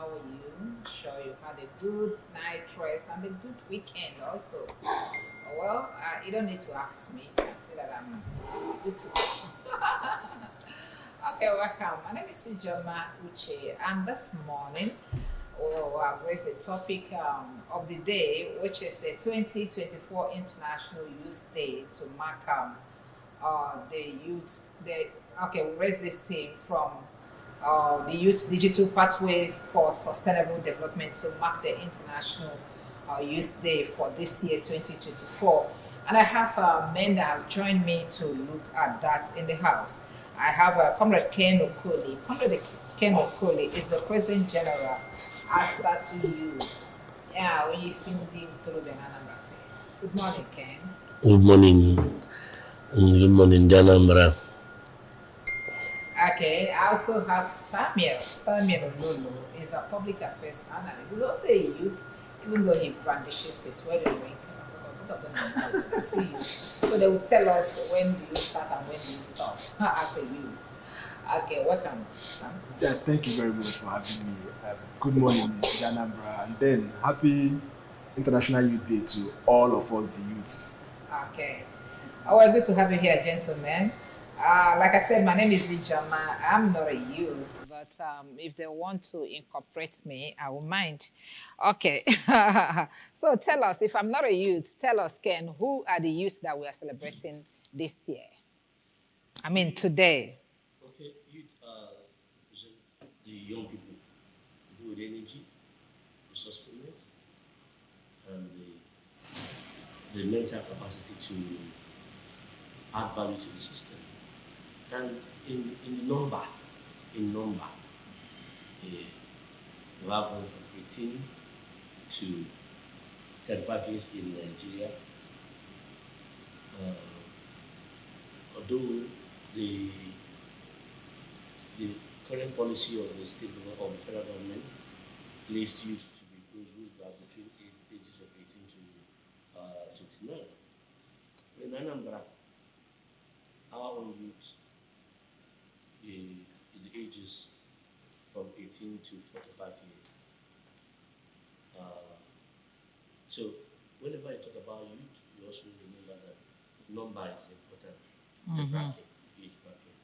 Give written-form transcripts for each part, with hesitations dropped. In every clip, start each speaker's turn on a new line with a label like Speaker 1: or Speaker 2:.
Speaker 1: are you? Sure, you had a good night rest and a good weekend also. Well, you don't need to ask me. I see that I'm good to go. Okay, welcome. My name is Sijoma Uche, and this morning I've raised the topic of the day, which is the 2024 International Youth Day to mark the youth. We raised this theme from the Youth Digital Pathways for Sustainable Development to mark the International Youth Day for this year, 2024. And I have men that have joined me to look at that in the house. I have Comrade Ken Okoli. Comrade Ken Okoli is the President General at Youth. Yeah, when you sing through the Anambra State. Good morning, Ken.
Speaker 2: Good morning. Good morning, Anambra.
Speaker 1: Okay, I also have Samuel. Samuel Lulu is a public affairs analyst. He's also a youth, even though he brandishes his wedding ring. Both of them are still youth. So they will tell us when do you start and when do you stop as a youth. Okay, welcome, Sam.
Speaker 3: Yeah, thank you very much for having me. Good morning, Anambra, and then happy International Youth Day to all of us, the youths.
Speaker 1: Okay. Well, good to have you here, gentlemen. Like I said, my name is Ijama. I'm not a youth, but if they want to incorporate me, I will mind. Okay. So tell us, if I'm not a youth, tell us, Ken, who are the youth that we are celebrating this year? I mean, today.
Speaker 2: Okay, youth are the young people with energy, resourcefulness, and the mental capacity to add value to the system. And in number, you have one from 18 to 35 years in Nigeria. Although the current policy of the state of the federal government placed youth to be those who are between ages of 18 to 29. In Anambra, our own youth, the ages from 18 to 45 years. So whenever you talk about youth, you also remember that number is important, the bracket, the age bracket.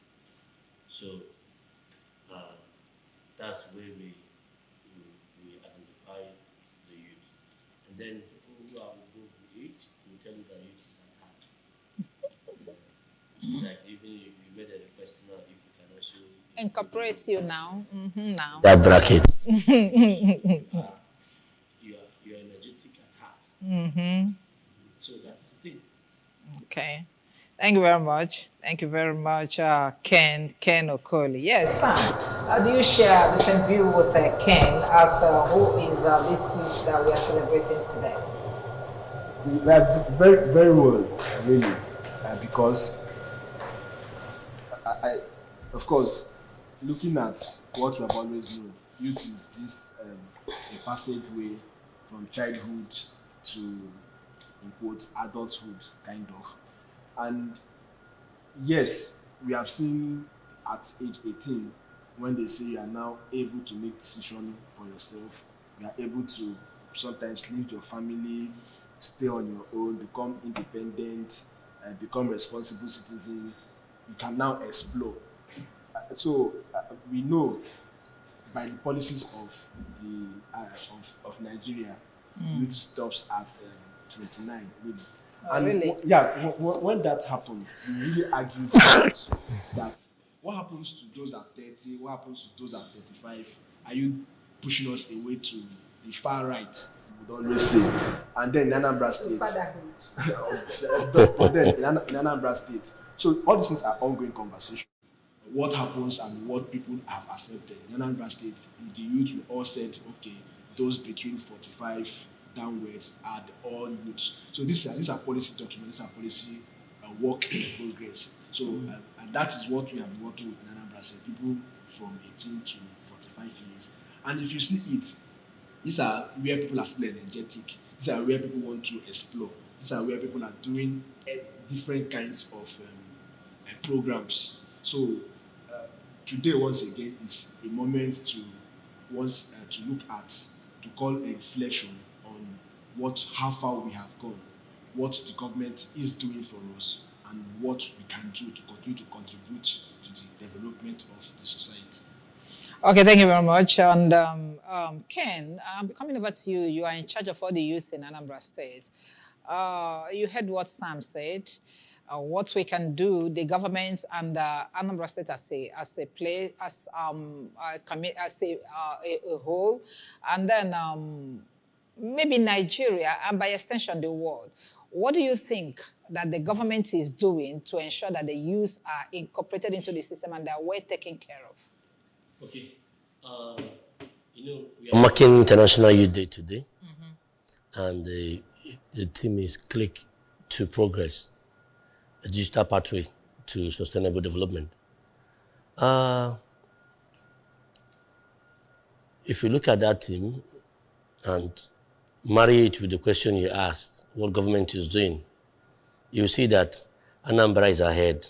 Speaker 2: So that's where we identify the youth. And then people who are above the age will tell you that youth is at heart. Like even if you made a request now, if you can also
Speaker 1: Incorporate you now. Now.
Speaker 2: that bracket. You are energetic at heart. So that's the thing.
Speaker 1: Okay. Thank you very much. Thank you very much, Ken Okoli. Yes, Sam. Do you share the same view with Ken as who is this youth that we are celebrating today?
Speaker 3: Very, very well, really, because I, of course, looking at what we have always known, youth is this a passageway from childhood to, in quotes, adulthood, kind of. And yes, we have seen at age 18, when they say you are now able to make decisions for yourself, you are able to sometimes leave your family, stay on your own, become independent, become responsible citizen. You can now explore. So we know by the policies of the of Nigeria, youth stops at 29, really. And
Speaker 1: really?
Speaker 3: When that happened, we really argued about that. What happens to those at 30? What happens to those at 35? Are you pushing us away to the far right? We would always say. And then in Anambra State. But then in Anambra State. So all these things are ongoing conversation. What happens and what people have accepted. In Anambra State, the youth we all said, okay, those between 45 downwards are all youths. So these are policy documents, these are policy work in progress. So and that is what we have been working with in Anambra State, people from 18 to 45 years. And if you see it, these are where people are still energetic. These are where people want to explore. These are where people are doing different kinds of programs. So today, once again, is a moment to wants to look at, to call a reflection on how far we have gone, what the government is doing for us, and what we can do to continue to contribute to the development of the society.
Speaker 1: Okay, thank you very much. And Ken, coming over to you, you are in charge of all the youth in Anambra State. You heard what Sam said. What we can do, the government and Anambra State as a whole, and then maybe Nigeria, and by extension the world. What do you think that the government is doing to ensure that the youth are incorporated into the system and they are well taken care of?
Speaker 2: Okay. We are marking International Youth Day today, and the theme is Click to Progress, a digital pathway to sustainable development. If you look at that theme and marry it with the question you asked, what government is doing, you see that Anambra is ahead.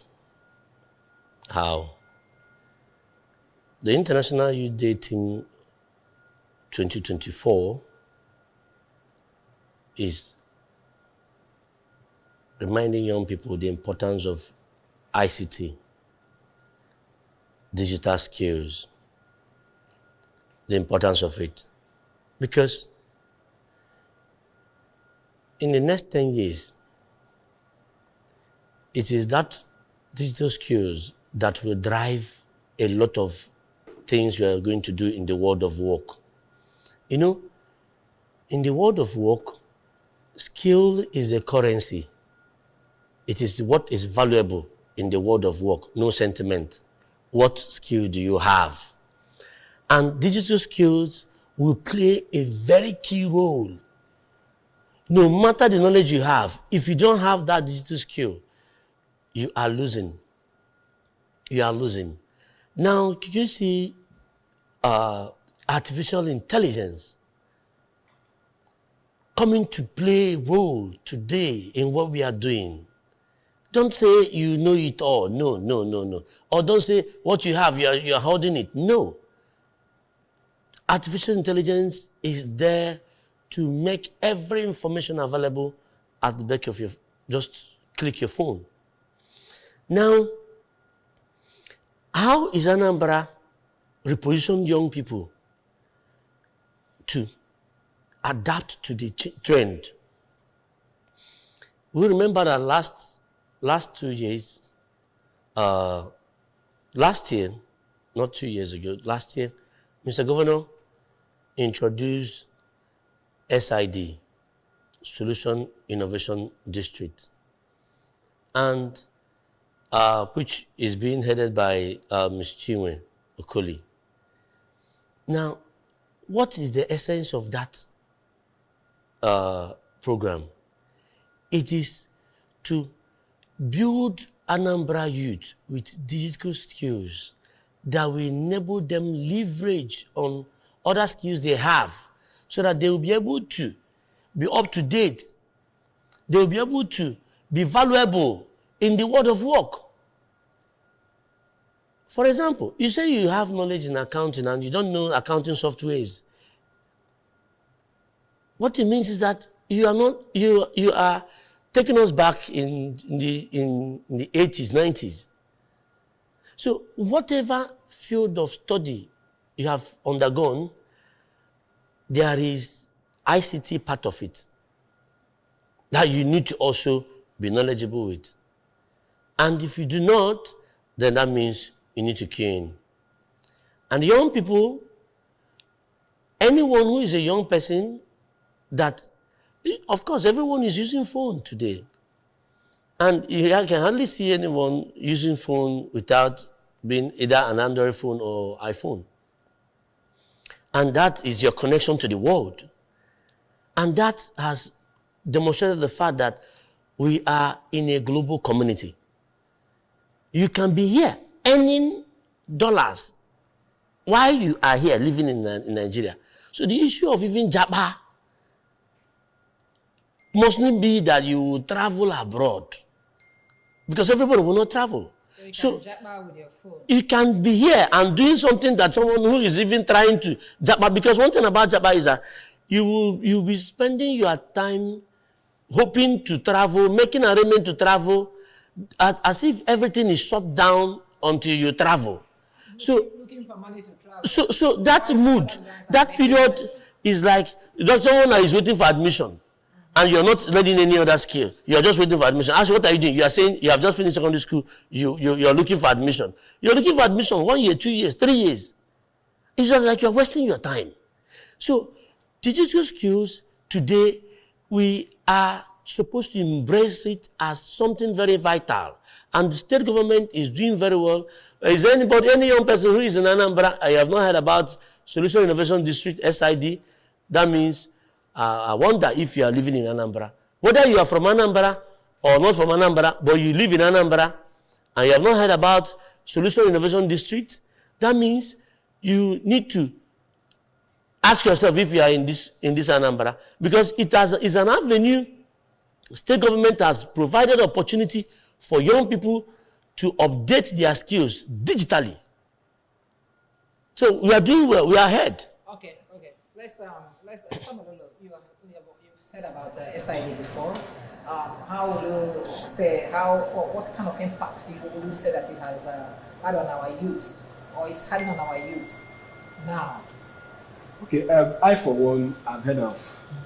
Speaker 2: How? The International Youth Day Team 2024 is reminding young people the importance of ICT, digital skills, the importance of it. Because in the next 10 years, it is that digital skills that will drive a lot of things we are going to do in the world of work. In the world of work, skill is a currency. It is what is valuable in the world of work, no sentiment. What skill do you have? And digital skills will play a very key role. No matter the knowledge you have, if you don't have that digital skill, you are losing. You are losing. Now, can you see artificial intelligence coming to play a role today in what we are doing? Don't say you know it all. No, no, no, no. Or don't say what you have, you are holding it. No. Artificial intelligence is there to make every information available at the back of your, just click your phone. Now, how is Anambra reposition young people to adapt to the trend? We remember that last 2 years, last year, not 2 years ago, last year, Mr. Governor introduced SID, Solution Innovation District, and which is being headed by Ms. Chinwe Okoli. Now, what is the essence of that program? It is to build Anambra youth with digital skills that will enable them leverage on other skills they have so that they will be able to be up to date. They will be able to be valuable in the world of work. For example, you say you have knowledge in accounting and you don't know accounting softwares. What it means is that you are taking us back in the 80s, 90s. So whatever field of study you have undergone, there is ICT part of it that you need to also be knowledgeable with. And if you do not, then that means you need to key in. And young people, anyone who is a young person that, of course, everyone is using phone today. And you can hardly see anyone using phone without being either an Android phone or iPhone. And that is your connection to the world. And that has demonstrated the fact that we are in a global community. You can be here earning dollars while you are here living in Nigeria. So the issue of even Japa mustn't be that you travel abroad, because everybody will not travel.
Speaker 1: So you can jabba with your phone.
Speaker 2: You can be here and doing something that someone who is even trying to jabba, because one thing about jabba is that you'll be spending your time hoping to travel, making arrangement to travel, as if everything is shut down until you travel.
Speaker 1: Looking for money to travel.
Speaker 2: So that mood, that period is like someone is waiting for admission. And you're not learning any other skill. You're just waiting for admission. Ask, what are you doing? You are saying you have just finished secondary school. You're looking for admission. You're looking for admission 1 year, 2 years, 3 years. It's just like you're wasting your time. So digital skills today, we are supposed to embrace it as something very vital. And the state government is doing very well. Is there any young person who is in Anambra, I have not heard about Solution Innovation District, SID? That means I wonder if you are living in Anambra. Whether you are from Anambra or not from Anambra, but you live in Anambra and you have not heard about Solution Innovation District, that means you need to ask yourself if you are in this Anambra, because it's an avenue. State government has provided opportunity for young people to update their skills digitally. So we are doing well. We are ahead.
Speaker 1: Okay. Let's you've heard about SID before. How would you say, what kind of impact would you say that it has had on our youth, or is having on our youth now?
Speaker 3: Okay, I for one have heard of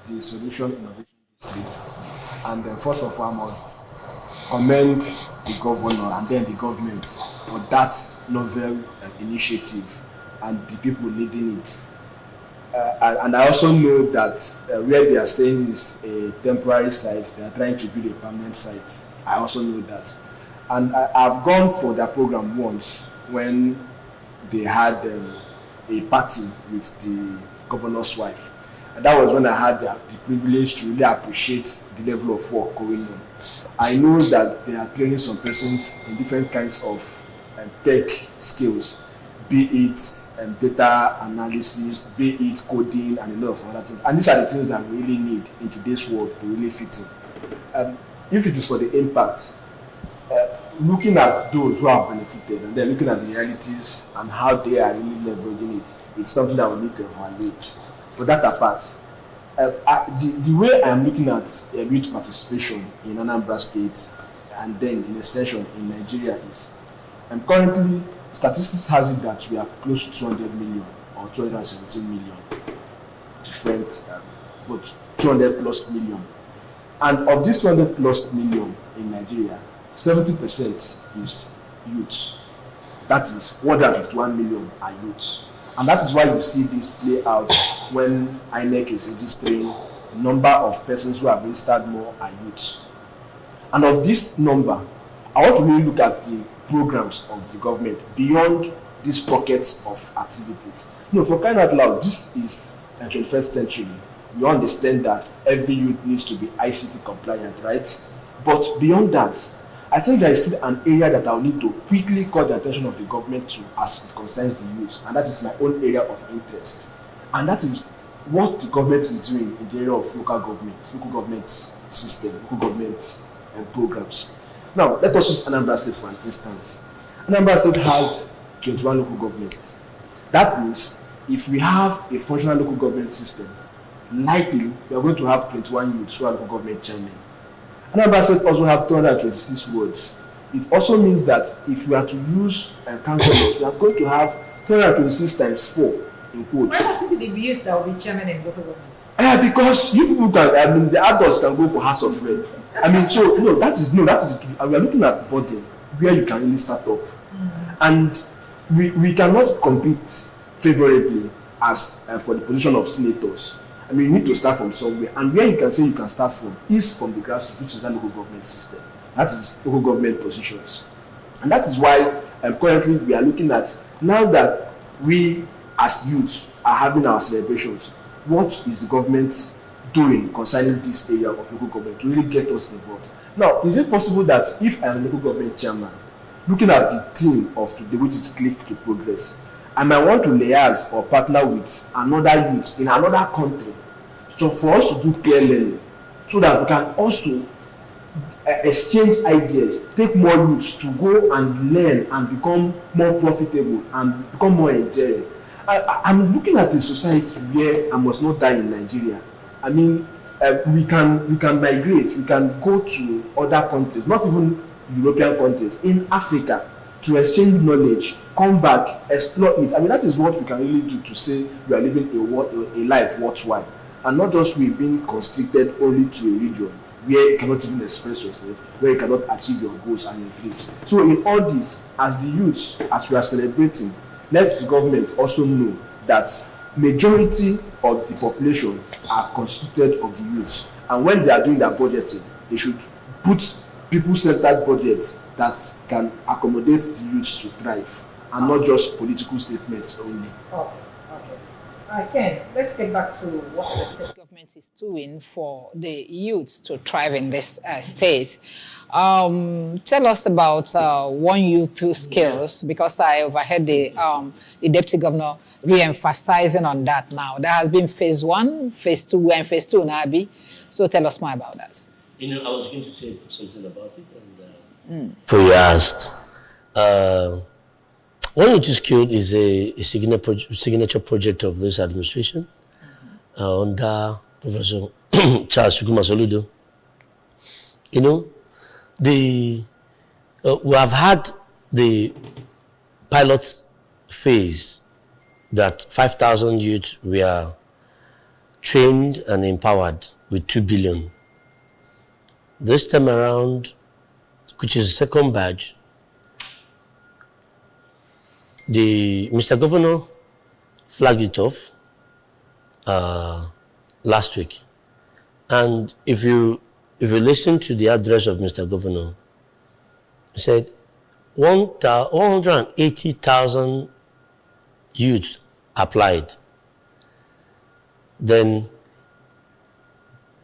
Speaker 3: the Solution Innovation District, and first of all I must commend the governor and then the government for that novel initiative and the people leading it. And I also know that where they are staying is a temporary site. They are trying to build a permanent site. I also know that. And I've gone for their program once when they had a party with the governor's wife. And that was when I had the privilege to really appreciate the level of work going on. I know that they are training some persons in different kinds of tech skills, be it data analysis, be it coding, and a lot of other things. And these are the things that we really need in today's world to really fit in. If it is for the impact, looking at those who have benefited and then looking at the realities and how they are really leveraging it, it's something that we need to evaluate. But that apart, the way I'm looking at youth participation in Anambra State and then in extension in Nigeria is, currently statistics has it that we are close to 200 million or 217 million different, but 200 plus million. And of this 200 plus million in Nigeria, 70% is youth. That is 151 million are youth. And that is why you see this play out when INEC is registering the number of persons who have registered more are youth. And of this number, I want to really look at the programs of the government beyond these pockets of activities. For crying out loud, this is the 21st century. We understand that every youth needs to be ICT compliant, right? But beyond that, I think there is still an area that I will need to quickly call the attention of the government to as it concerns the youth, and that is my own area of interest. And that is what the government is doing in the area of local government system, local government programs. Now, let us use Anambra State for an instance. Anambra State has 21 local governments. That means if we have a functional local government system, likely we are going to have 21 youths who are local government chairmen. Anambra State also have 226 wards. It also means that if we are to use councillors, we are going to have 226 times 4 in quotes.
Speaker 1: Why must it be the youths that will be chairman in local governments?
Speaker 3: Because you people can, the adults can go for House of Rep. That is we are looking at body where you can really start up. And we cannot compete favorably as for the position of senators. You need to start from somewhere, and where you can say you can start from is from the grassroots, which is the local government system. That is local government positions. And that is why currently we are looking at, now that we as youths are having our celebrations, what is the government doing concerning this area of local government to really get us involved? Now, is it possible that if I'm a local government chairman, looking at the theme of today, which is Click to Progress, I might want to liaise or partner with another youth in another country, so for us to do peer learning, so that we can also exchange ideas, take more youths to go and learn and become more profitable and become more enduring. I'm looking at a society where I must not die in Nigeria. I mean, we can migrate, we can go to other countries, not even European countries, in Africa, to exchange knowledge, come back, explore it. I mean, that is what we can really do to say we are living a life worthwhile, and not just we being constricted only to a region where you cannot even express yourself, where you cannot achieve your goals and your dreams. So in all this, as the youth, as we are celebrating, let the government also know that majority of the population are constituted of the youth, and when they are doing their budgeting, they should put people-centered budgets that can accommodate the youth to thrive, and not just political statements only.
Speaker 1: Okay. Ken, let's get back to what the state government is doing for the youth to thrive in this state. Tell us about One Youth, Two Skills, because I overheard the deputy governor re-emphasizing on that now. There has been phase 1, phase 2, and phase 2 now, Abi. So tell us more about that.
Speaker 2: You know, I was going to say something about it. And,
Speaker 4: For you asked. One Youth, Two Skills is a signature project of this administration under Professor Charles Chukwuma Soludo. You know, we have had the pilot phase that 5,000 youth were trained and empowered with 2 billion. This time around, which is the second batch, Mr. Governor flagged it off last week. And if you listen to the address of Mr. Governor, he said 180,000 youth applied. Then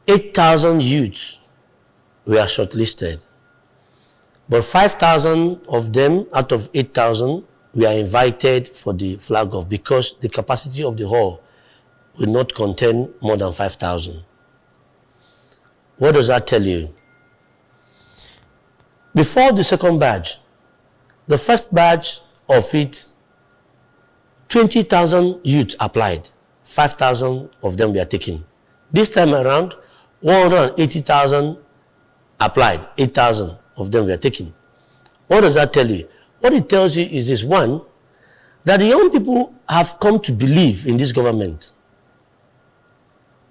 Speaker 4: 8,000 youth were shortlisted. But 5,000 of them out of 8,000 were invited for the flag off because the capacity of the hall will not contain more than 5,000. What does that tell you? Before the second batch, the first batch of it, 20,000 youth applied. 5,000 of them were taken. This time around, 180,000 applied. 8,000 of them were taken. What does that tell you? What it tells you is this: one, that the young people have come to believe in this government,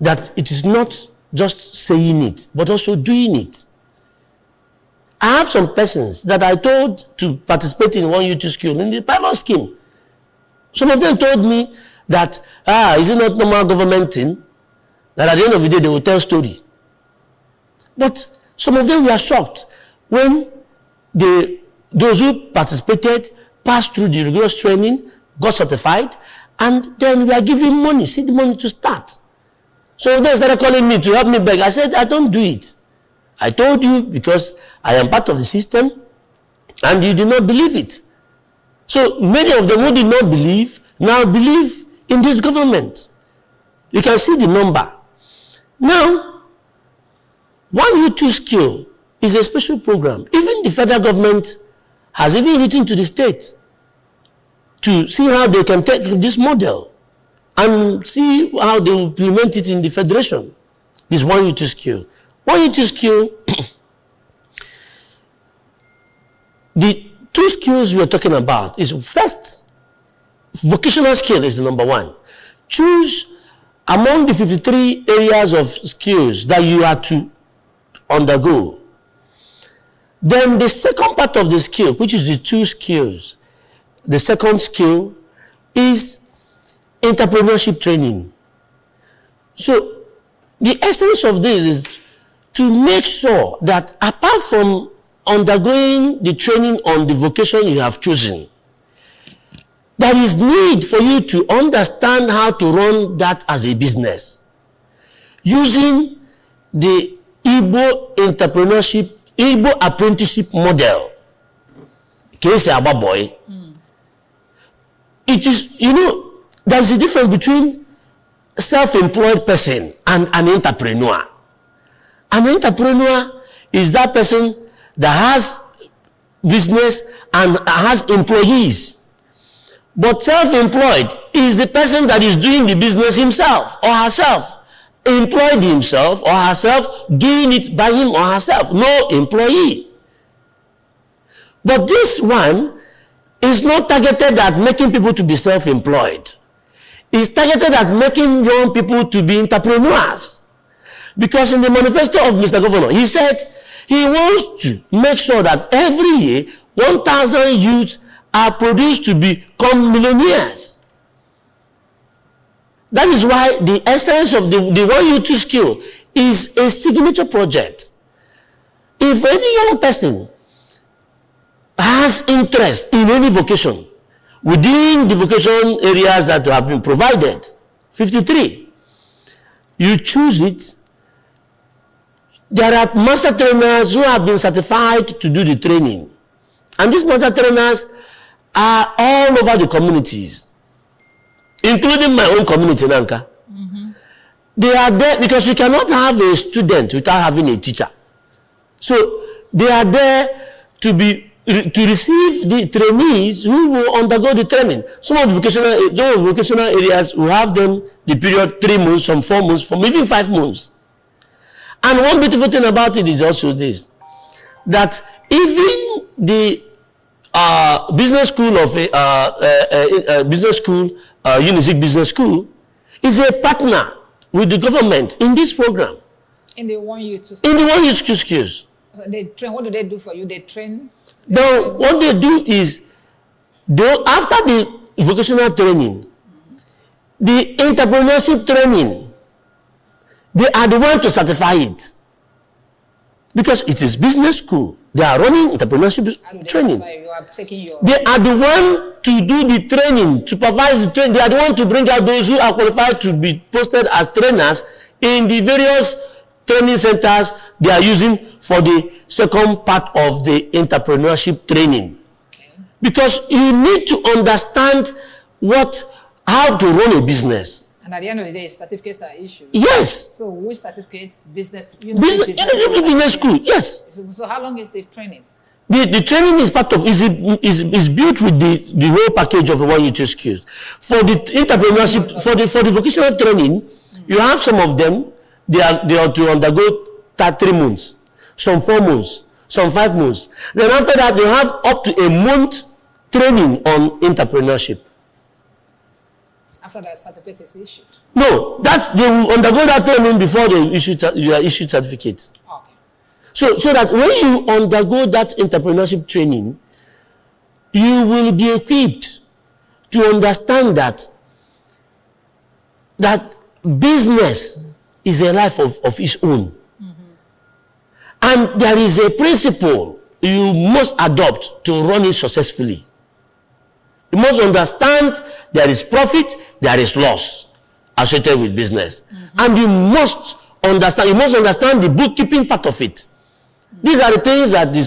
Speaker 4: that it is not just saying it, but also doing it. I have some persons that I told to participate in One Youth, Two Skills in the pilot scheme. Some of them told me that, is it not normal government thing? That at the end of the day, they will tell story. But some of them were shocked when those who participated passed through the rigorous training, got certified, and then we are giving money, see the money to start. So they started calling me to help me beg. I said, I don't do it. I told you because I am part of the system, and you did not believe it. So many of them who did not believe, now believe in this government. You can see the number. Now, One Youth, Two Skills is a special program. Even the federal government has even written to the state to see how they can take this model and see how they will implement it in the federation. This One Youth, Two Skills. One Youth, Two Skills, the 2 skills we are talking about is, first, vocational skill is the number 1. Choose among the 53 areas of skills that you are to undergo. Then the second part of the skill, which is the 2 skills, the second skill is entrepreneurship training. So the essence of this is to make sure that apart from undergoing the training on the vocation you have chosen, there is need for you to understand how to run that as a business using the Igbo apprenticeship model. Case Abba boy. It is, there's a difference between a self-employed person and an entrepreneur. An entrepreneur is that person that has business and has employees. But self-employed is the person that is doing the business himself or herself. Employed himself or herself, doing it by him or herself. No employee. But this one is not targeted at making people to be self-employed. It's targeted at making young people to be entrepreneurs. Because in the manifesto of Mr. Governor, he said he wants to make sure that every year 1,000 youths are produced to become millionaires. That is why the essence of the 1U2 skill is a signature project. If any young person has interest in any vocation within the vocation areas that have been provided, 53, you choose it. There are master trainers who have been certified to do the training. And these master trainers are all over the communities, including my own community, Nanka. They are there because you cannot have a student without having a teacher. So they are there to receive the trainees who will undergo the training. Some of the vocational areas will have them the period 3 months, some 4 months, some even 5 months. And one beautiful thing about it is also this, that even the business school of Unizik Business School is a partner with the government in this program.
Speaker 1: In the 1U2
Speaker 4: In the 1U2 skills.
Speaker 1: So they train. What do they do for you? They train.
Speaker 4: Now, what they do is, after the vocational training, the entrepreneurship training, they are the one to certify it. Because it is business school. They are running entrepreneurship training.
Speaker 1: You are taking your...
Speaker 4: They are the one to do the training, supervise the training. They are the one to bring out those who are qualified to be posted as trainers in the various training centers they are using for the second part of the entrepreneurship training.
Speaker 1: Okay.
Speaker 4: Because you need to understand how to run a business.
Speaker 1: And at the end of the day, certificates are issued.
Speaker 4: Yes.
Speaker 1: So which certificates? Business
Speaker 4: school. Yes.
Speaker 1: So how long is the training?
Speaker 4: The training is part of is built with the whole package of the 1U2 skills. For the entrepreneurship, for the vocational training, you have some of them. They are to undergo 3 months, some 4 months, some 5 months. Then after that, you have up to a month training on entrepreneurship.
Speaker 1: After that certificate is issued?
Speaker 4: No, they will undergo that training before they are issued certificates.
Speaker 1: Okay.
Speaker 4: So that when you undergo that entrepreneurship training, you will be equipped to understand that business is a life of its own. And there is a principle you must adopt to run it successfully. You must understand there is profit, there is loss associated with business. And you must understand the bookkeeping part of it. These are the things that the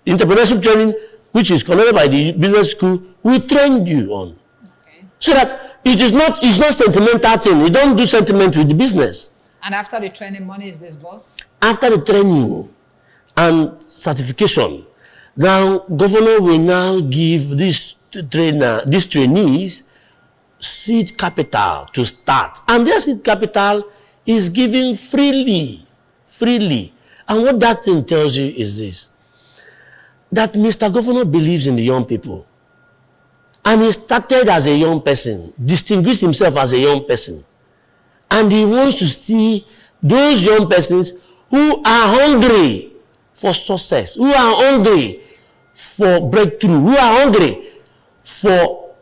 Speaker 4: entrepreneurship training, which is conducted by the business school, will train you on.
Speaker 1: Okay.
Speaker 4: So that it's not sentimental thing. You don't do sentiment with the business.
Speaker 1: And after the training, money is disbursed?
Speaker 4: After the training and certification, now governor will now give these trainees seed capital to start. And their seed capital is given freely. And what that thing tells you is this, that Mr. Governor believes in the young people. And he started as a young person, distinguished himself as a young person. And he wants to see those young persons who are hungry for success, who are hungry for breakthrough, who are hungry for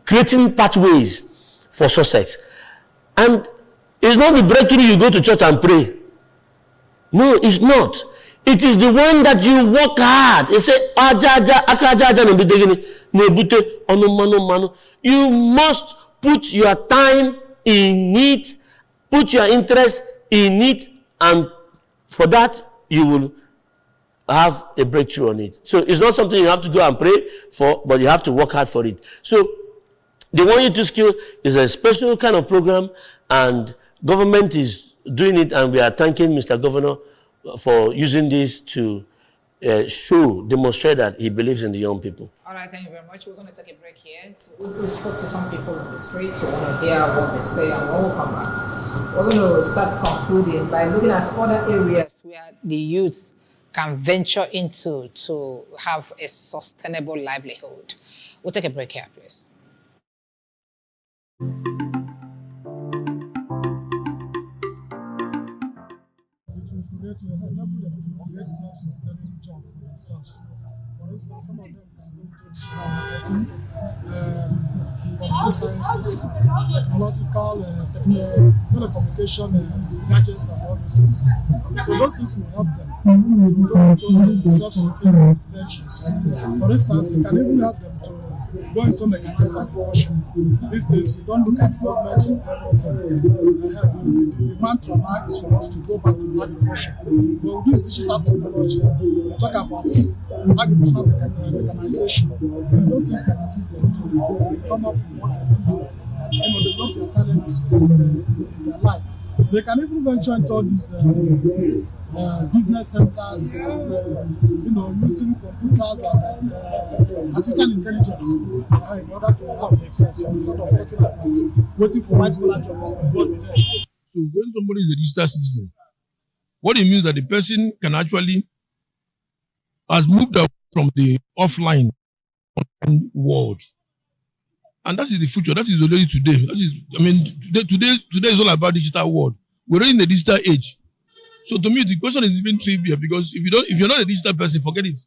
Speaker 4: creating pathways for success. And it's not the breakthrough you go to church and pray. No, it's not. It is the one that you work hard. It said, you must put your time in it, put your interest in it, and for that you will have a breakthrough on it. So it's not something you have to go and pray for, but you have to work hard for it. So the 1U2 skill is a special kind of program, and government is doing it, and we are thanking Mr. Governor for using this to demonstrate that he believes in the young people.
Speaker 1: All right, thank you very much. We're going to take a break here. We spoke to some people in the streets. We want to hear what they say, and when we come back, we're going to start concluding by looking at other areas where the youth can venture into to have a sustainable livelihood. We'll take a break here, please.
Speaker 5: Enable them to create self-sustaining job for themselves. For instance, some of them can go into digital marketing, computer sciences, technological, telecommunication, gadgets, and all those things. So those things will help them to go into self-sustaining ventures. For instance, it can even help them to go into mechanized agriculture. These days, you don't look at government for everything. The mantra now is for us to go back to agriculture. But with this digital technology, we talk about agricultural mechanization. Those things can assist them to come up with what they want to, develop their talents in their life. They can even venture into all these business centers, using computers and artificial intelligence in order to help themselves instead of talking about waiting for white collar jobs.
Speaker 6: So when somebody is a digital citizen, what it means that the person can actually has moved up from the offline world. And that is the future. That is already today. Today is all about digital world. We're already in the digital age. So to me, the question is even trivial because if you're not a digital person, forget it.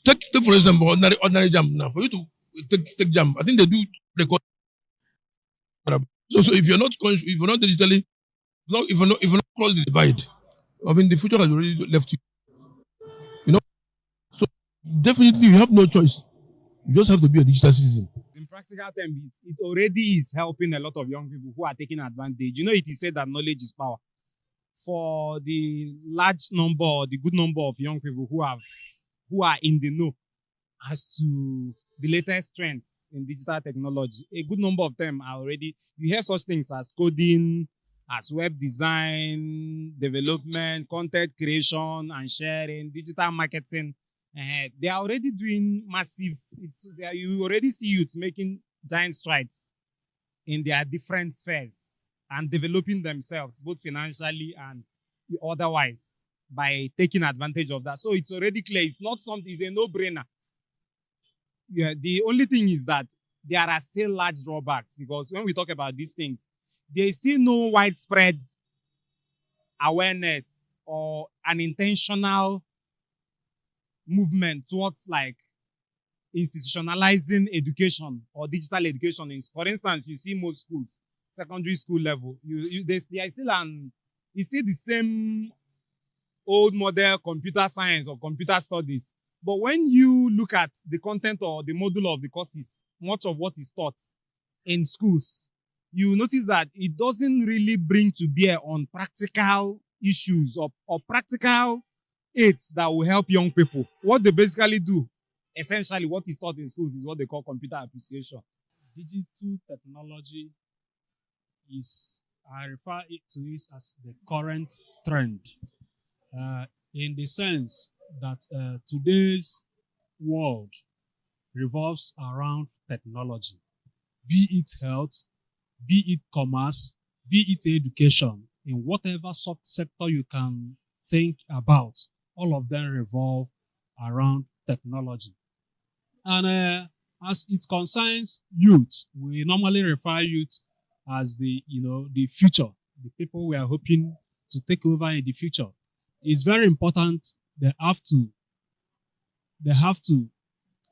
Speaker 6: Take for example ordinary jam now. For you to take jam, I think they do record. So if you're not conscious, if you're not digitally, if you're not cross the divide, I mean the future has already left you. So definitely you have no choice. You just have to be a digital citizen.
Speaker 7: In practical terms, it already is helping a lot of young people who are taking advantage. It is said that knowledge is power. For the large number, or the good number of young people who are in the know as to the latest trends in digital technology, a good number of them are already, you hear such things as coding, as web design, development, content creation and sharing, digital marketing. They are already doing massive, you already see youth making giant strides in their different spheres and developing themselves, both financially and otherwise, by taking advantage of that. So it's already clear. It's not something, it's a no-brainer. Yeah, the only thing is that there are still large drawbacks because when we talk about these things, there is still no widespread awareness or an intentional movement towards like institutionalizing education or digital education. For instance, you see most schools, secondary school level, it's still the same old model computer science or computer studies. But when you look at the content or the module of the courses, much of what is taught in schools, you notice that it doesn't really bring to bear on practical issues or practical aids that will help young people. What they basically do, essentially what is taught in schools is what they call computer appreciation.
Speaker 5: Digital technology I refer to it as the current trend, in the sense that today's world revolves around technology, be it health, be it commerce, be it education, in whatever sector you can think about, all of them revolve around technology. And as it concerns youth, we normally refer youth as the future, the people we are hoping to take over in the future. It's very important. They have to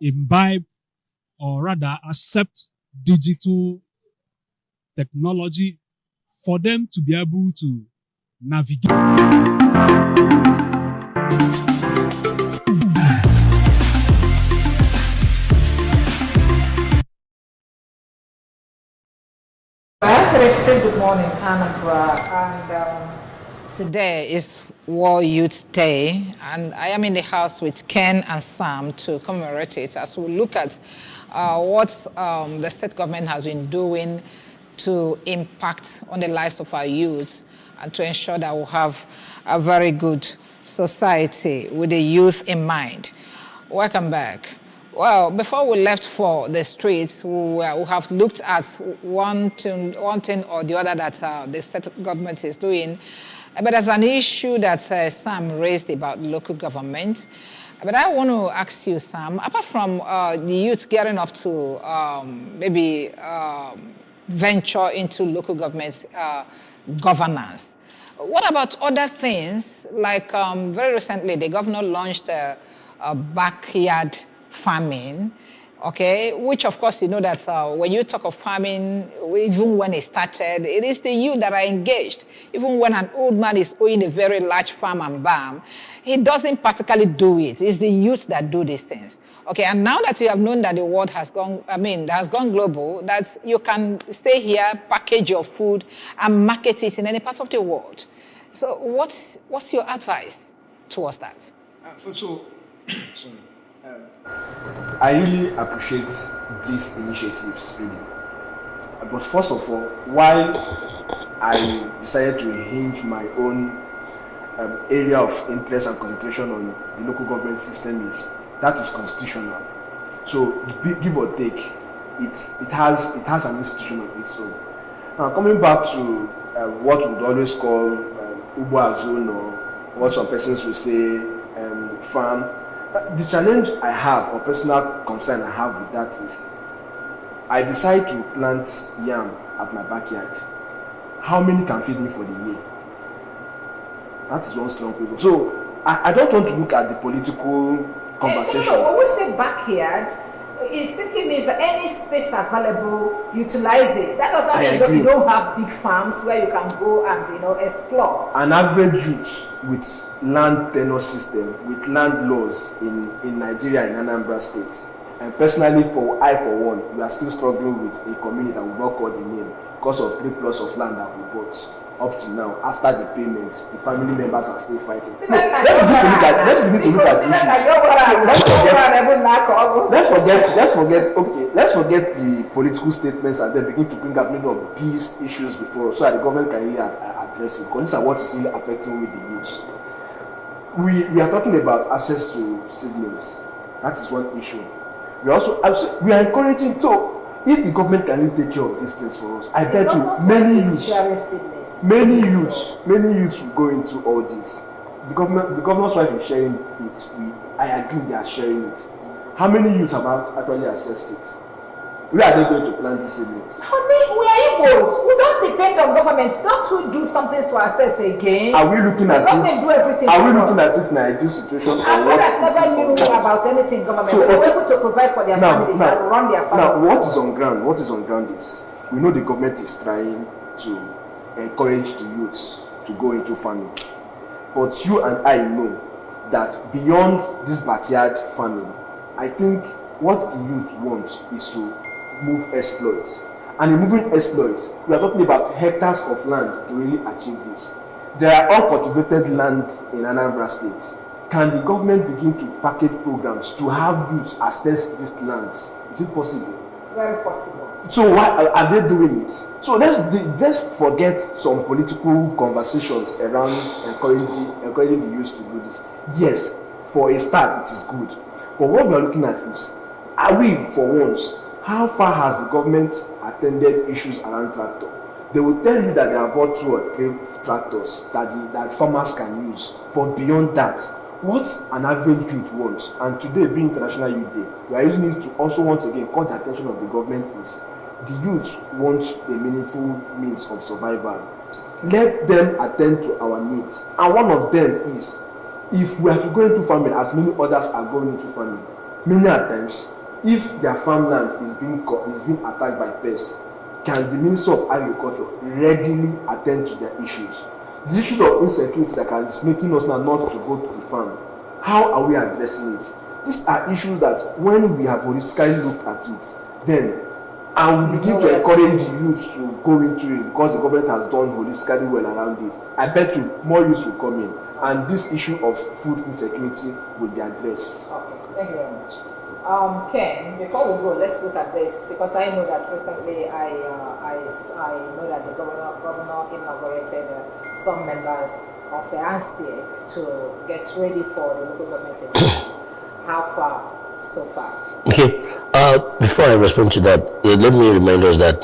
Speaker 5: imbibe or rather accept digital technology for them to be able to navigate.
Speaker 1: Good morning, Anambra, and today is World Youth Day, and I am in the house with Ken and Sam to commemorate it as we look at what the state government has been doing to impact on the lives of our youth and to ensure that we'll have a very good society with the youth in mind. Welcome back. Well, before we left for the streets, we have looked at one thing or the other that the state government is doing. But there's an issue that Sam raised about local government. But I want to ask you, Sam, apart from the youth gearing up to maybe venture into local government governance, what about other things? Like very recently, the governor launched a backyard farming, okay, which of course you know that when you talk of farming, even when it started, it is the youth that are engaged. Even when an old man is owning a very large farm and farm, he doesn't practically do it. It's the youth that do these things. Okay, and now that you have known that the world has gone, has gone global, that you can stay here, package your food, and market it in any part of the world. So what's your advice towards that?
Speaker 3: I really appreciate these initiatives, really. But first of all, why I decided to hinge my own area of interest and concentration on the local government system is that is constitutional. So give or take, it has an institution of its own. Now coming back to what we would always call Ubo zone, or what some persons will say farm. The challenge I have, or personal concern I have with that is, I decide to plant yam at my backyard. How many can feed me for the year? That is one strong question. So I don't want to look at the political conversation.
Speaker 1: When we say backyard, it simply means that any space available, utilize it. That does not mean that you don't have big farms where you can go and explore.
Speaker 3: An average youth with land tenure system, with land laws in Nigeria, in Anambra State, and personally for one, we are still struggling with a community that will not call the name because of 3 plots of land that we bought. Up to now, after the payment, the family members are still fighting. No, let's begin to look at the issues. Let's forget the political statements and then begin to bring up many of these issues before us so that the government can really address it. Because these are what is really affecting with the youth. We are talking about access to seedlings. That is one issue. We are encouraging, so if the government can really take care of these things for us, I bet you many youths will go into all this. The governor's wife is sharing it. I agree they are sharing it. How many youths have actually accessed it? Where are they going to plant these seedlings?
Speaker 1: Honey, we are Igbos. We don't depend on government. Don't we do something to access again?
Speaker 3: Are we looking at this? Are we looking at this in an ideal situation?
Speaker 1: Our fathers never knew about anything government. So, they were able to provide for their families and run their families.
Speaker 3: Now, what is on ground? What is on ground is, we know the government is trying to encourage the youths to go into farming. But you and I know that beyond this backyard farming, I think what the youth want is to move exploits. And in moving exploits, we are talking about hectares of land to really achieve this. There are uncultivated land in Anambra State. Can the government begin to package programs to have youths access these lands? Is it possible?
Speaker 1: Very possible.
Speaker 3: So why are they doing it? So let's forget some political conversations around encouraging the youth to do this. Yes, for a start, it is good. But what we are looking at is, are we, for once, how far has the government attended issues around tractor? They will tell you that they have bought 2 or 3 tractors that farmers can use. But beyond that, what an average youth wants, and today being International Youth Day, we are using it to also once again call the attention of the government is, the youth want a meaningful means of survival. Let them attend to our needs. And one of them is, if we are to go into farming as many others are going into farming, many times, if their farmland is being attacked by pests, can the Minister of Agriculture readily attend to their issues? The issues of insecurity that is making us now not to go to the farm, how are we addressing it? These are issues that when we have holistically looked at it, then and we begin to encourage the youth to go into it because the government has done holistically well around it. I bet you more youth will come in, and this issue of food insecurity will be addressed.
Speaker 1: Okay, thank you very much. Ken, before we go, let's look at this because I know that recently I I know that the governor inaugurated some members of the ANSTIC to get ready for the local government election. How far so far?
Speaker 4: Okay. Before I respond to that, let me remind us that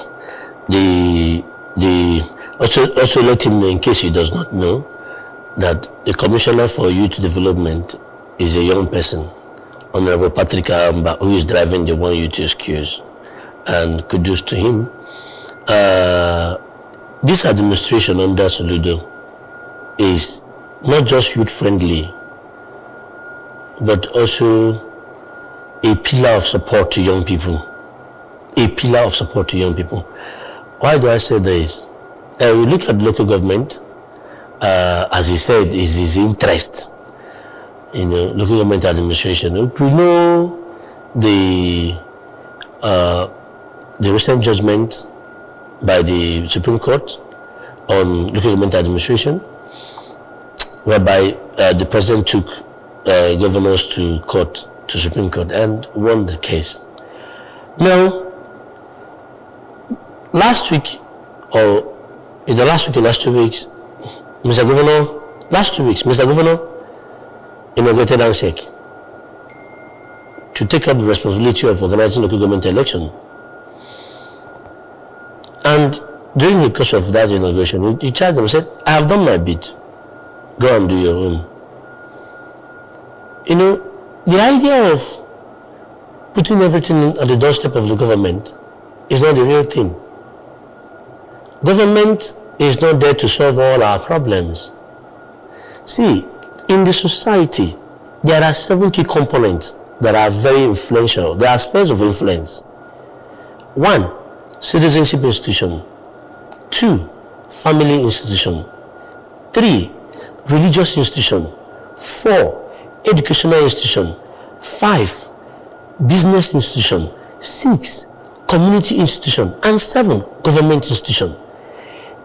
Speaker 4: also let him know, in case he does not know, that the Commissioner for Youth Development is a young person, Honorable Patrick Anambra, who is driving the One Youth Skills, and kudos to him. This administration under Soludo is not just youth friendly, but also a pillar of support to young people. A pillar of support to young people. Why do I say this? We look at local government, as he said, is his interest in local government administration. We know the recent judgment by the Supreme Court on local government administration, whereby the president took governors to court, to Supreme Court, and won the case. Now, last week, or in the last week or last 2 weeks, Mr. Governor inaugurated ANSEC to take up the responsibility of organizing local government election. And during the course of that inauguration, he charged them and said, I have done my bit. Go and do your own. You know, the idea of putting everything at the doorstep of the government is not the real thing. Government is not there to solve all our problems. See, in the society, there are 7 key components that are very influential. There are spheres of influence. 1, citizenship institution. 2, family institution. 3, religious institution. 4, educational institution. 5, business institution. 6, community institution. And 7, government institution.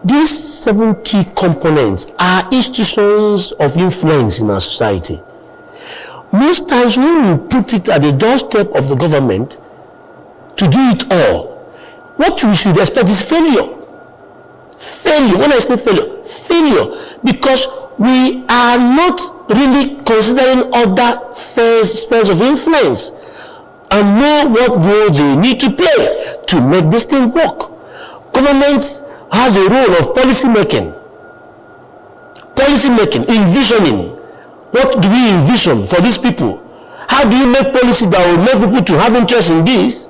Speaker 4: These 7 key components are institutions of influence in our society. Most times when we put it at the doorstep of the government to do it all, what we should expect is failure. Failure. When I say failure, because we are not really considering other spheres of influence and know what role they need to play to make this thing work. Government has a role of policy making, envisioning. What do we envision for these people? How do you make policy that will make people to have interest in this?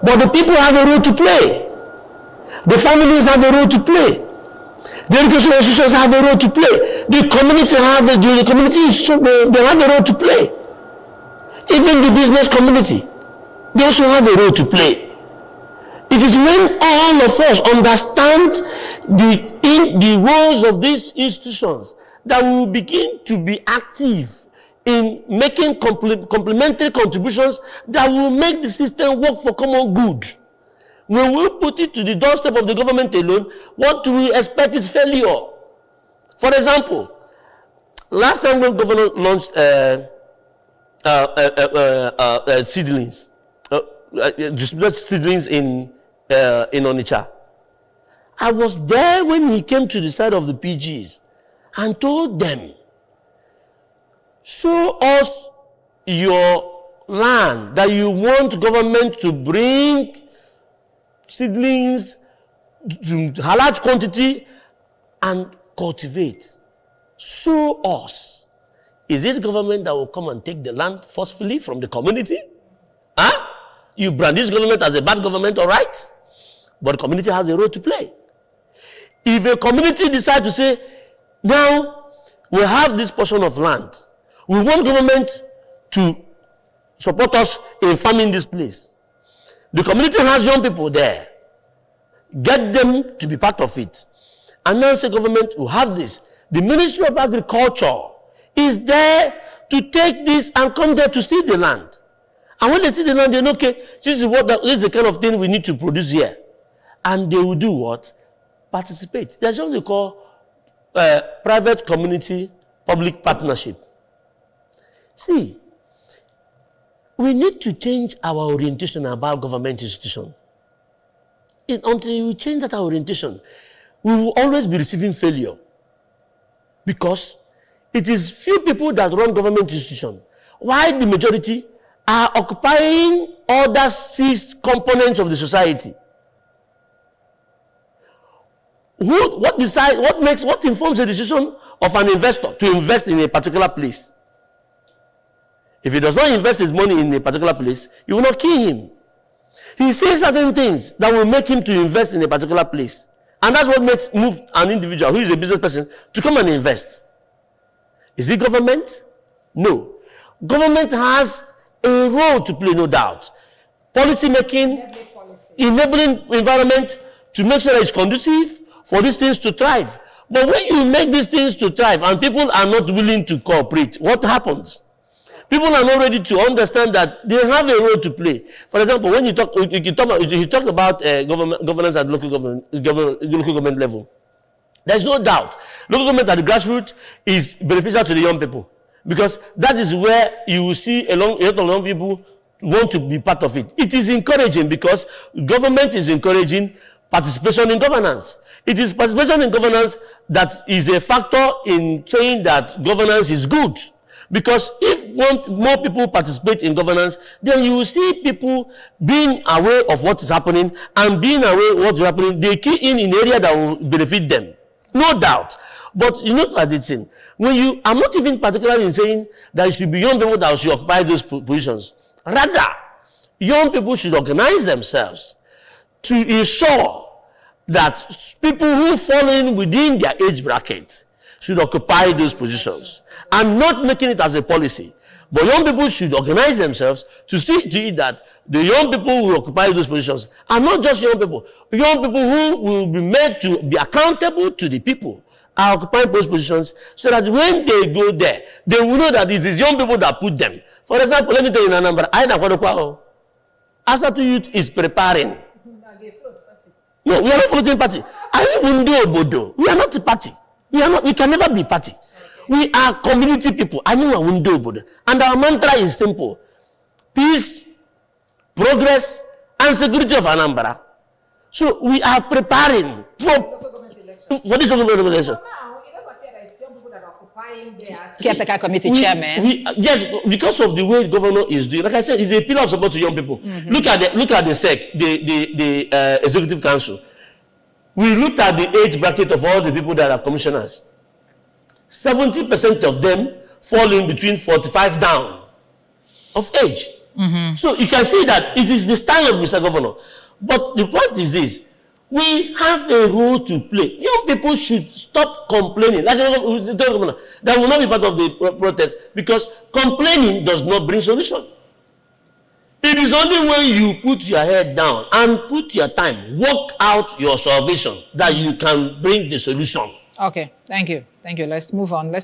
Speaker 4: But the people have a role to play. The families have a role to play. The educational institutions have a role to play. The community have a role to play. Even the business community, they also have a role to play. It is when all of us understand the roles of these institutions that we will begin to be active in making complementary contributions that will make the system work for common good. When we put it to the doorstep of the government alone, what we expect is failure. For example, last time when governor launched seedlings, distributed seedlings in Onitsha, I was there when he came to the side of the PGs and told them, show us your land that you want government to bring seedlings to a large quantity and cultivate. Show us. Is it government that will come and take the land forcefully from the community? Huh? You brand this government as a bad government, all right? But the community has a role to play. If a community decides to say, now we have this portion of land, we want government to support us in farming this place. The community has young people there. Get them to be part of it. And now say government will have this. The Ministry of Agriculture is there to take this and come there to see the land. And when they see the land, they know, okay, this is the kind of thing we need to produce here. And they will do what? Participate. There's what they call private community public partnership. See, we need to change our orientation about government institution. until we change that orientation, we will always be receiving failure. Because it is few people that run government institutions, while the majority are occupying other 6 components of the society. What informs the decision of an investor to invest in a particular place? If he does not invest his money in a particular place, you will not kill him. He says certain things that will make him to invest in a particular place. And that's what move an individual who is a business person to come and invest. Is it government? No. Government has a role to play, no doubt. Policy making, enabling environment to make sure that it's conducive for these things to thrive. But when you make these things to thrive and people are not willing to cooperate, what happens? People are not ready to understand that they have a role to play. For example, when you talk about governance at local government level, there's no doubt local government at the grassroots is beneficial to the young people, because that is where you will see a lot of young people want to be part of it. It is encouraging because government is encouraging participation in governance. It is participation in governance that is a factor in saying that governance is good. Because if more people participate in governance, then you will see people being aware of what is happening and being aware of what is happening. They key in area that will benefit them. No doubt. But you know what it's in. I'm not even particularly in saying that it should be young people that should occupy those positions. Rather, young people should organize themselves to ensure that people who fall in within their age bracket should occupy those positions. And not making it as a policy. But young people should organize themselves to see to it that the young people who occupy those positions are not just young people who will be made to be accountable to the people are occupying those positions, so that when they go there, they will know that it is young people that put them. For example, let me tell you in Anambra, Asatu Youth is preparing. No, we are not floating party. We are not a party. We can never be party. We are community people. And our mantra is simple: peace, progress, and security of Anambra. So we are preparing for this local government election.
Speaker 1: Now, it doesn't appear that it's young people that are occupying their caretaker committee chairman.
Speaker 4: Yes, because of the way the governor is doing. Like I said, it's a pillar of support to young people. Mm-hmm. Look at the SEC, the Executive Council. We looked at the age bracket of all the people that are commissioners. 70% of them fall in between 45 down of age. Mm-hmm. So you can see that it is the style of Mr. Governor. But the point is this: we have a role to play. Young people should stop complaining. Like the governor, that will not be part of the protest, because complaining does not bring solution. It is only when you put your head down and put your time, work out your salvation, that you can bring the solution.
Speaker 1: Okay, thank you. Thank you. Let's move on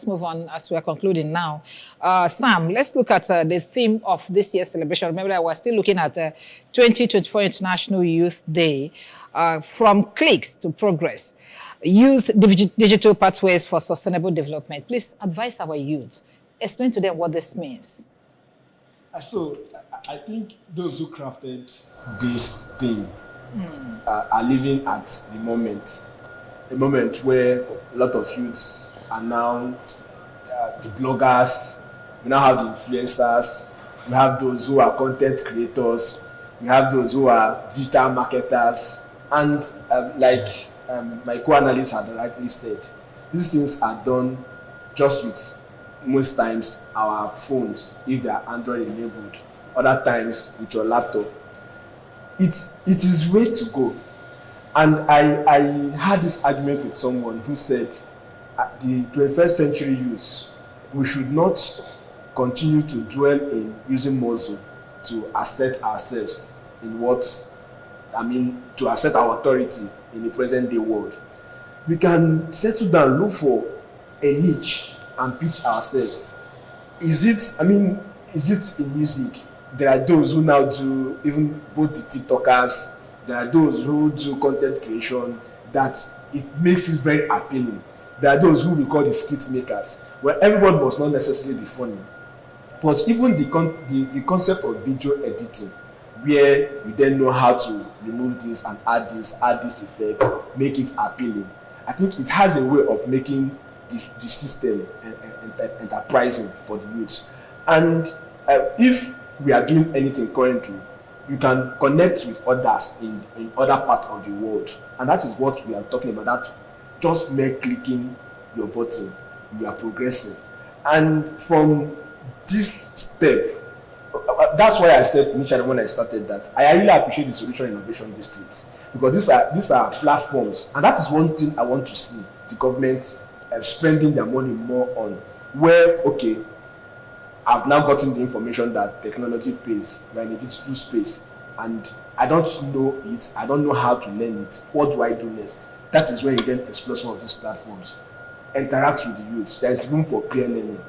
Speaker 1: as we are concluding now. Sam, let's look at the theme of this year's celebration. Remember that we're still looking at 2024 International Youth Day, from cliques to progress. Youth digital pathways for sustainable development. Please advise our youth. Explain to them what this means.
Speaker 3: So, I think those who crafted this thing are living at the moment. A moment where a lot of youths are now the bloggers, we now have the influencers, we have those who are content creators, we have those who are digital marketers, and like my co-analyst had rightly said, these things are done just with, most times, our phones, if they are Android enabled, other times with your laptop. It is way to go. And I had this argument with someone who said, the 21st century youth, we should not continue to dwell in using muscle to assert ourselves to assert our authority in the present day world. We can settle down, look for a niche and pitch ourselves. Is it in music? There are those who now do even both the TikTokers. There are those who do content creation that it makes it very appealing. There are those who we call the skit makers, where everyone must not necessarily be funny. But even the concept of video editing, where you then know how to remove this and add this effect, make it appealing. I think it has a way of making the system enterprising for the youth. And if we are doing anything currently, you can connect with others in other parts of the world. And that is what we are talking about, that just mere clicking your button, you are progressing. And from this step, that's why I said initially when I started that I really appreciate the Solution Innovation Districts, because these are platforms, and that is one thing I want to see the government spending their money more on, where, okay, I've now gotten the information that technology pays, we're in a digital space, and I don't know it, I don't know how to learn it. What do I do next? That is where you then explore some of these platforms, interact with the youth. There is room for peer learning.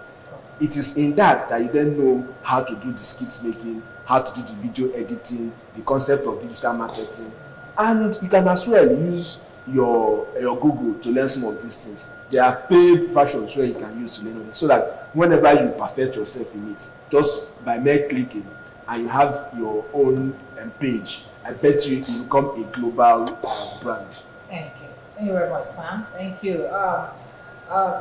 Speaker 3: It is in that you then know how to do the skit making, how to do the video editing, the concept of digital marketing, and you can as well use your Google to learn some of these things. There are paid versions where you can use to learn it, so that whenever you perfect yourself in it, just by mere clicking, and you have your own page, I bet you will become a global brand.
Speaker 1: Thank you. Thank you very much, Sam. Thank you.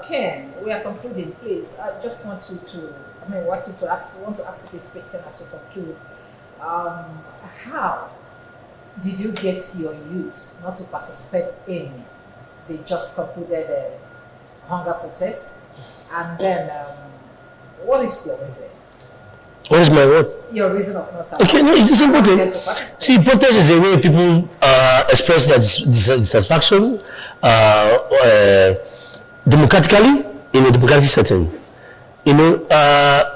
Speaker 1: Ken, we are concluding. Please, I just want want to ask you this question as we conclude. How did you get your youth not to participate in the just concluded hunger protest? And then, what is your reason?
Speaker 4: What is my what?
Speaker 1: Your reason of not
Speaker 4: okay, no, it's important. See, protest is a way people express their dissatisfaction democratically in a democratic setting. You know,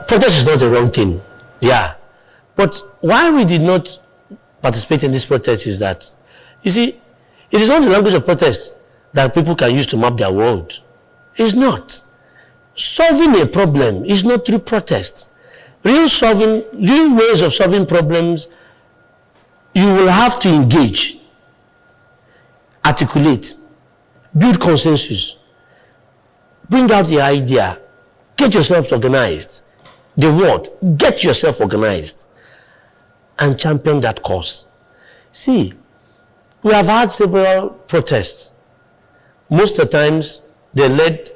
Speaker 4: protest is not the wrong thing. Yeah. But why we did not participate in this protest is that, you see, it is not the language of protest that people can use to map their world. It's not. Solving a problem is not through protest. Real ways of solving problems, you will have to engage, articulate, build consensus, bring out the idea, get yourself organized. The word, get yourself organized and champion that cause. See, we have had several protests. Most of the times, they led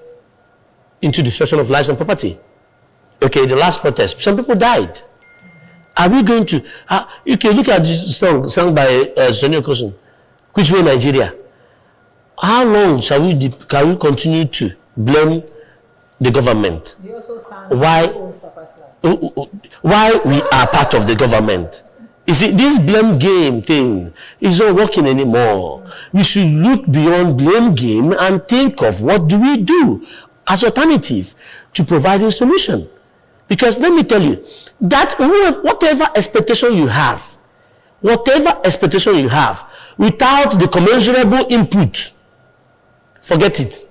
Speaker 4: into destruction of lives and property. Okay, the last protest, some people died. Are we going to, you can look at this song sung by Sonny Okosun, Which Way Nigeria? How long can we continue to blame the government?
Speaker 1: You also sang
Speaker 4: why we are part of the government? You see, this blame game thing is not working anymore. We should look beyond blame game and think of what do we do as alternative to providing solution. Because let me tell you, that whatever expectation you have, without the commensurable input, forget it.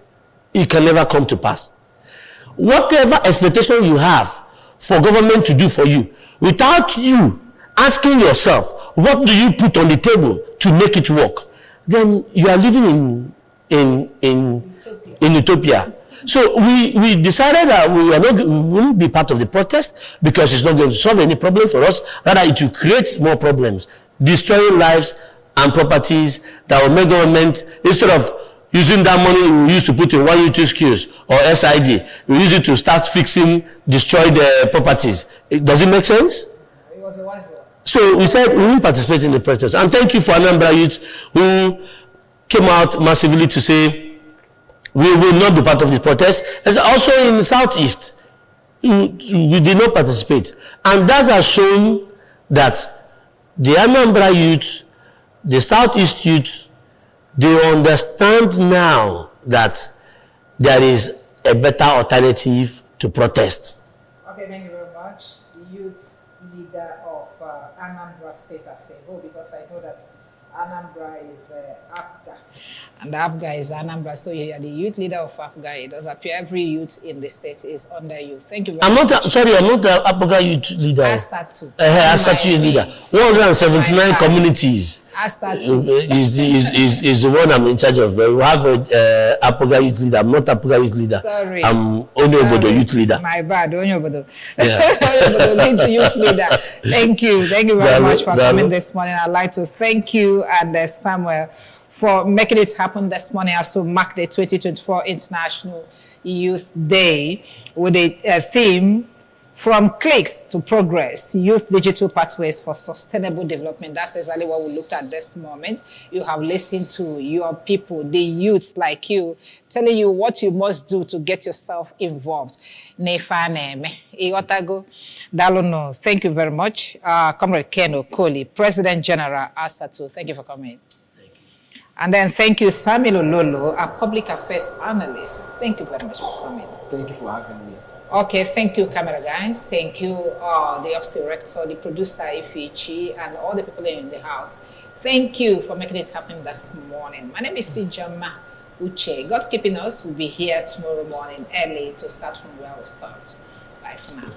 Speaker 4: It can never come to pass. Whatever expectation you have for government to do for you, without you asking yourself, what do you put on the table to make it work? Then you are living in utopia. So we decided that we wouldn't be part of the protest because it's not going to solve any problem for us. Rather, it will create more problems, destroying lives and properties that will make government, instead of using that money we used to put in 1U2 skills or SID, we use it to start fixing destroyed properties. Does it make sense?
Speaker 1: It was a wise one.
Speaker 4: So we said we will participate in the protest. And thank you for Anambra youth who came out massively to say we will not be part of the protest. And also in the southeast, we did not participate. And that has shown that the Anambra youth, the southeast youth, they understand now that there is a better alternative to protest.
Speaker 1: Okay, thank you very much. The youth leader of Anambra State as a whole, because I know that Anambra is APGA. And APGA is Anambra, so you are the youth leader of APGA. It does appear every youth in the state is under you. Thank you very much.
Speaker 4: I'm not the APGA youth leader.
Speaker 1: Asatu.
Speaker 4: Asatu youth leader. 179 communities.
Speaker 1: Asatu.
Speaker 4: Is the one I'm in charge of. We have a APGA youth leader. I'm not APGA youth leader.
Speaker 1: Sorry.
Speaker 4: I'm Onyobodo youth leader.
Speaker 1: My bad, Onyobodo. Onyobodo youth leader. Thank you. Thank you very much for coming this morning. I'd like to thank you and Samuel for making it happen this morning as to mark the 2024 International Youth Day with a theme from clicks to progress, youth digital pathways for sustainable development. That's exactly what we looked at this moment. You have listened to your people, the youth like you, telling you what you must do to get yourself involved. Thank you very much. Comrade Ken Okoli, President General Asatu, thank you for coming. And then thank you, Samuel Ololo, a public affairs analyst. Thank you very much for coming.
Speaker 3: Thank you for having me.
Speaker 1: Okay, thank you, camera guys. Thank you, the ops director, the producer, Ifichi, and all the people in the house. Thank you for making it happen this morning. My name is Sijama Uche. God keeping us. We'll be here tomorrow morning early to start from where we start. Bye for now.